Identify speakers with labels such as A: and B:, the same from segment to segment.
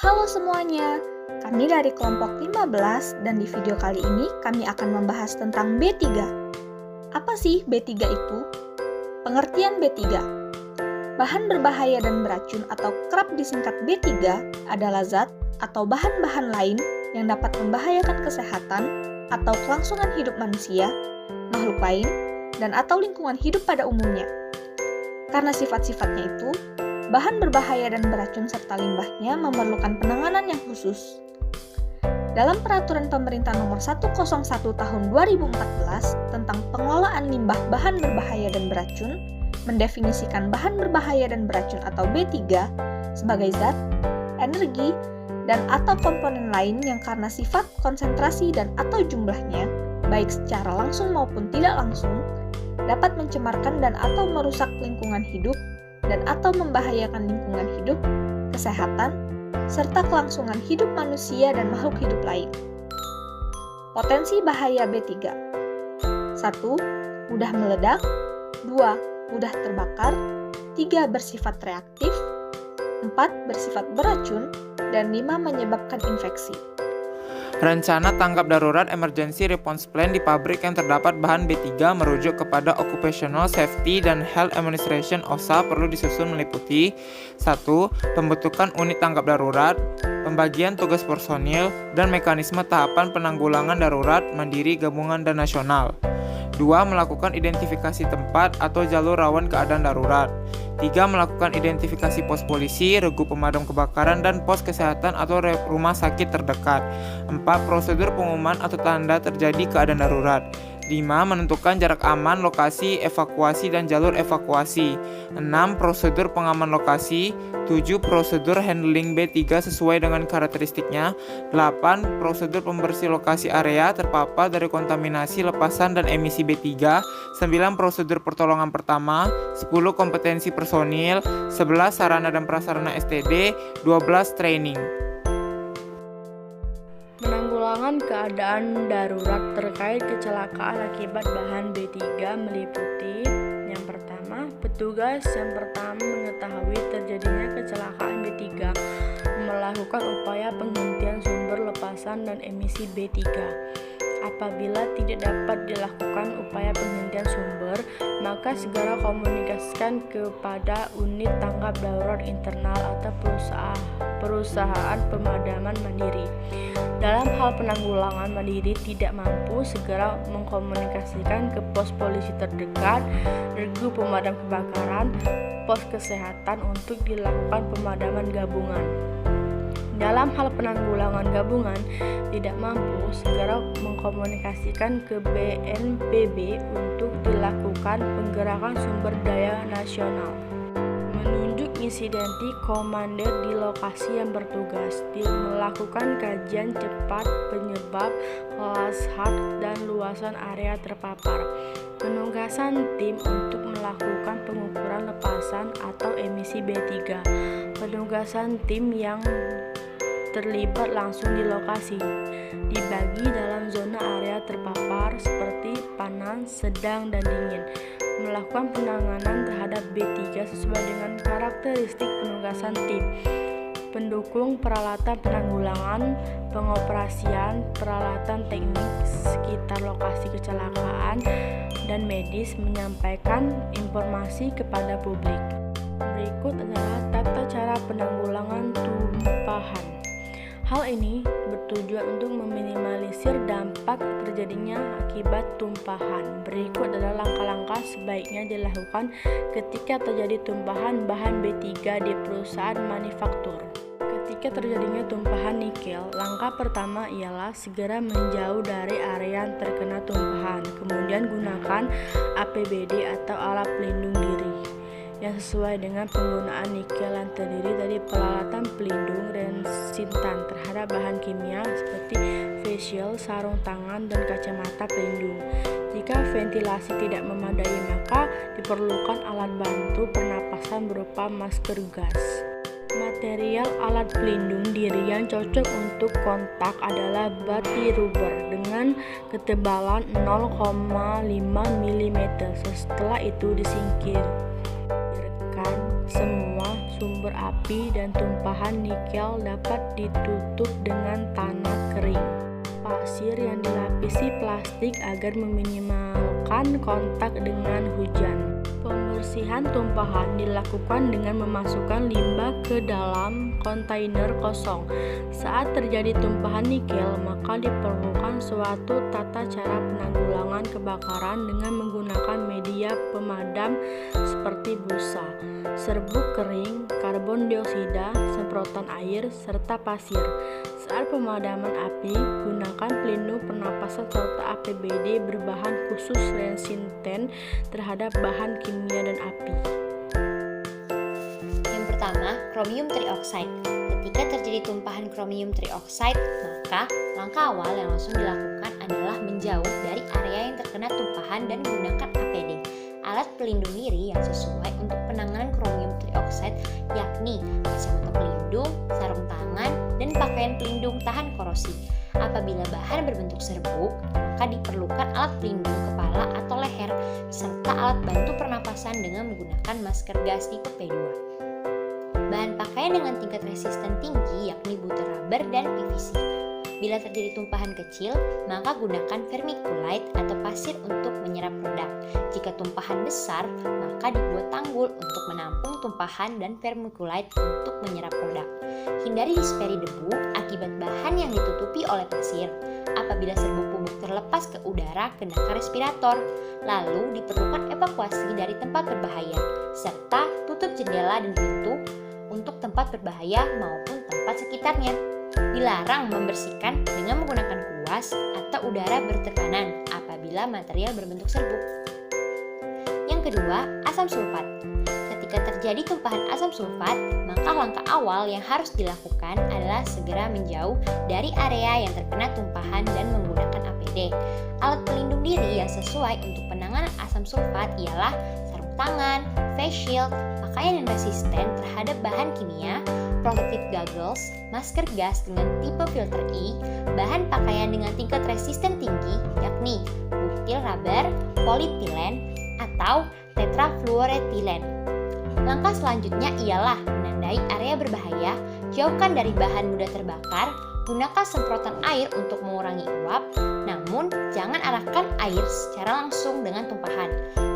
A: Halo semuanya, kami dari kelompok 15 dan di video kali ini kami akan membahas tentang B3. Apa sih B3 itu? Pengertian B3. Bahan berbahaya dan beracun atau kerap disingkat B3 adalah zat atau bahan-bahan lain yang dapat membahayakan kesehatan atau kelangsungan hidup manusia, makhluk lain, dan atau lingkungan hidup pada umumnya. Karena sifat-sifatnya itu, bahan berbahaya dan beracun serta limbahnya memerlukan penanganan yang khusus. Dalam Peraturan Pemerintah Nomor 101 Tahun 2014 tentang pengelolaan limbah bahan berbahaya dan beracun, mendefinisikan bahan berbahaya dan beracun atau B3 sebagai zat, energi, dan atau komponen lain yang karena sifat, konsentrasi, dan atau jumlahnya, baik secara langsung maupun tidak langsung, dapat mencemarkan dan atau merusak lingkungan hidup, dan atau membahayakan lingkungan hidup, kesehatan, serta kelangsungan hidup manusia dan makhluk hidup lain. Potensi bahaya B3. 1. Mudah meledak. 2. Mudah terbakar. 3. Bersifat reaktif. 4. Bersifat beracun. Dan 5. Menyebabkan infeksi.
B: Rencana tanggap darurat Emergency Response Plan di pabrik yang terdapat bahan B3 merujuk kepada Occupational Safety and Health Administration (OSHA) perlu disusun meliputi 1. Pembentukan unit tanggap darurat, pembagian tugas personil, dan mekanisme tahapan penanggulangan darurat mandiri gabungan dan nasional. 2. Melakukan identifikasi tempat atau jalur rawan keadaan darurat. 3. Melakukan identifikasi pos polisi, regu pemadam kebakaran, dan pos kesehatan atau rumah sakit terdekat. 4. Prosedur pengumuman atau tanda terjadi keadaan darurat. 5. Menentukan jarak aman, lokasi, evakuasi, dan jalur evakuasi. 6. Prosedur pengaman lokasi. 7. Prosedur handling B3 sesuai dengan karakteristiknya. 8. Prosedur pembersih lokasi area terpapar dari kontaminasi, lepasan, dan emisi B3. 9. Prosedur pertolongan pertama. 10. Kompetensi personil. 11. Sarana dan prasarana STD. 12. Training.
C: Penanggulangan keadaan darurat terkait kecelakaan akibat bahan B3 meliputi: yang pertama, petugas yang pertama mengetahui terjadinya kecelakaan B3 melakukan upaya penghentian sumber lepasan dan emisi B3. Apabila tidak dapat dilakukan upaya penghentian sumber, maka segera komunikasikan kepada unit tanggap darurat internal atau perusahaan pemadaman mandiri. Dalam hal penanggulangan mandiri tidak mampu, segera mengkomunikasikan ke pos polisi terdekat, regu pemadam kebakaran, pos kesehatan untuk dilakukan pemadaman gabungan. Dalam hal penanggulangan gabungan tidak mampu, segera mengkomunikasikan ke BNPB untuk dilakukan penggerakan sumber daya nasional. Menunjuk insidensi komander di lokasi yang bertugas, melakukan kajian cepat penyebab, kelas hard, dan luasan area terpapar. Penugasan tim untuk melakukan pengukuran lepasan atau emisi B3. Penugasan tim yang terlibat langsung di lokasi dibagi dalam zona area terpapar seperti panas, sedang, dan dingin. Melakukan penanganan terhadap B3 sesuai dengan karakteristik penugasan tim. Pendukung peralatan penanggulangan, pengoperasian peralatan teknik sekitar lokasi kecelakaan, dan medis menyampaikan informasi kepada publik. Berikut adalah tata cara penanggulangan tumpahan. Hal ini bertujuan untuk meminimalisir dampak terjadinya akibat tumpahan. Berikut adalah langkah-langkah sebaiknya dilakukan ketika terjadi tumpahan bahan B3 di perusahaan manufaktur. Ketika terjadinya tumpahan nikel, langkah pertama ialah segera menjauh dari area yang terkena tumpahan. Kemudian gunakan APBD atau alat pelindung diri yang sesuai dengan penggunaan nikel yang terdiri dari peralatan pelindung resitan terhadap bahan kimia seperti face shield, sarung tangan, dan kacamata pelindung. Jika ventilasi tidak memadai, maka diperlukan alat bantu pernapasan berupa masker gas. Material alat pelindung diri yang cocok untuk kontak adalah bati rubber dengan ketebalan 0,5 mm. Setelah itu disingkirkan semua sumber api dan tumpahan nikel dapat ditutup dengan tanah kering. Pasir yang dilapisi plastik agar meminimalkan kontak dengan hujan. Pembersihan tumpahan dilakukan dengan memasukkan limbah ke dalam kontainer kosong. Saat terjadi tumpahan nikel, maka diperlukan suatu tata cara penanggulangan kebakaran dengan menggunakan media pemadam seperti busa, serbuk kering, karbon dioksida, semprotan air, serta pasir. Saat pemadaman api, gunakan pelindung pernapasan serta APBD berbahan khusus resisten terhadap bahan kimia dan api.
D: Yang pertama, chromium trioxide. Ketika terjadi tumpahan chromium trioxide, maka langkah awal yang langsung dilakukan adalah menjauh dari area yang terkena tumpahan dan menggunakan APD, alat pelindung diri yang sesuai untuk penanganan chromium trioxide, yakni kacamata pelindung, sarung tangan, dan pakaian pelindung tahan korosi. Apabila bahan berbentuk serbuk, maka diperlukan alat pelindung kepala atau leher, serta alat bantu pernapasan dengan menggunakan masker gas tipe P2. Bahan pakaian dengan tingkat resisten tinggi yakni butir rubber dan PVC. Bila terjadi tumpahan kecil, maka gunakan vermiculite atau pasir untuk menyerap produk. Jika tumpahan besar, maka dibuat tanggul untuk menampung tumpahan dan vermiculite untuk menyerap produk. Hindari disperi debu akibat bahan yang ditutupi oleh pasir. Apabila serbuk bubuk terlepas ke udara, kenakan respirator. Lalu diperlukan evakuasi dari tempat berbahaya, serta tutup jendela dan pintu untuk tempat berbahaya maupun tempat sekitarnya. Dilarang membersihkan dengan menggunakan kuas atau udara bertekanan apabila material berbentuk serbuk. Yang kedua, asam sulfat. Ketika terjadi tumpahan asam sulfat, maka langkah awal yang harus dilakukan adalah segera menjauh dari area yang terkena tumpahan dan menggunakan APD. Alat pelindung diri yang sesuai untuk penanganan asam sulfat ialah sarung tangan, face shield, pakaian yang resisten terhadap bahan kimia, protective goggles, masker gas dengan tipe filter E, bahan pakaian dengan tingkat resisten tinggi yakni butil rubber, polyethylene, atau tetrafluoroethylene. Langkah selanjutnya ialah menandai area berbahaya, jauhkan dari bahan mudah terbakar, gunakan semprotan air untuk mengurangi uap, namun jangan arahkan air secara langsung dengan tumpahan.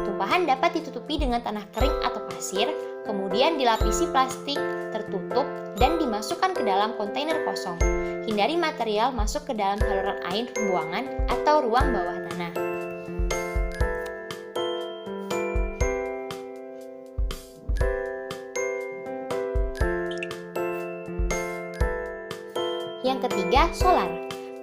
D: Tumpahan dapat ditutupi dengan tanah kering atau pasir, kemudian dilapisi plastik tertutup dan dimasukkan ke dalam kontainer kosong. Hindari material masuk ke dalam saluran air pembuangan atau ruang bawah tanah. Yang ketiga, solar.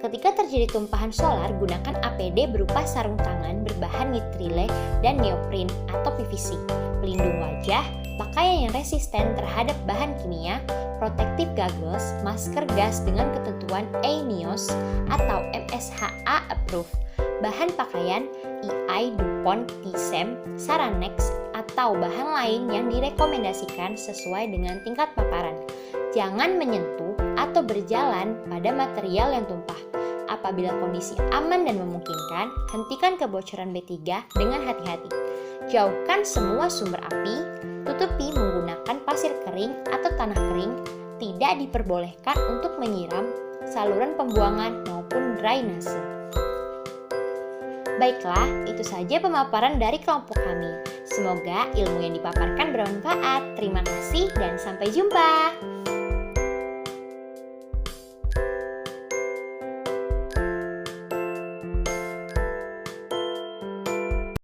D: Ketika terjadi tumpahan solar, gunakan APD berupa sarung tangan berbahan nitrile dan neopren atau PVC, pelindung wajah, pakaian yang resisten terhadap bahan kimia, protective goggles, masker gas dengan ketentuan ANIOS atau MSHA approved, bahan pakaian EI DuPont TSEM, Saranex, atau bahan lain yang direkomendasikan sesuai dengan tingkat paparan. Jangan menyentuh atau berjalan pada material yang tumpah. Apabila kondisi aman dan memungkinkan, hentikan kebocoran B3 dengan hati-hati. Jauhkan semua sumber api, tutupi menggunakan pasir kering atau tanah kering, tidak diperbolehkan untuk menyiram saluran pembuangan maupun drainase. Baiklah, itu saja pemaparan dari kelompok kami. Semoga ilmu yang dipaparkan bermanfaat. Terima kasih dan sampai jumpa.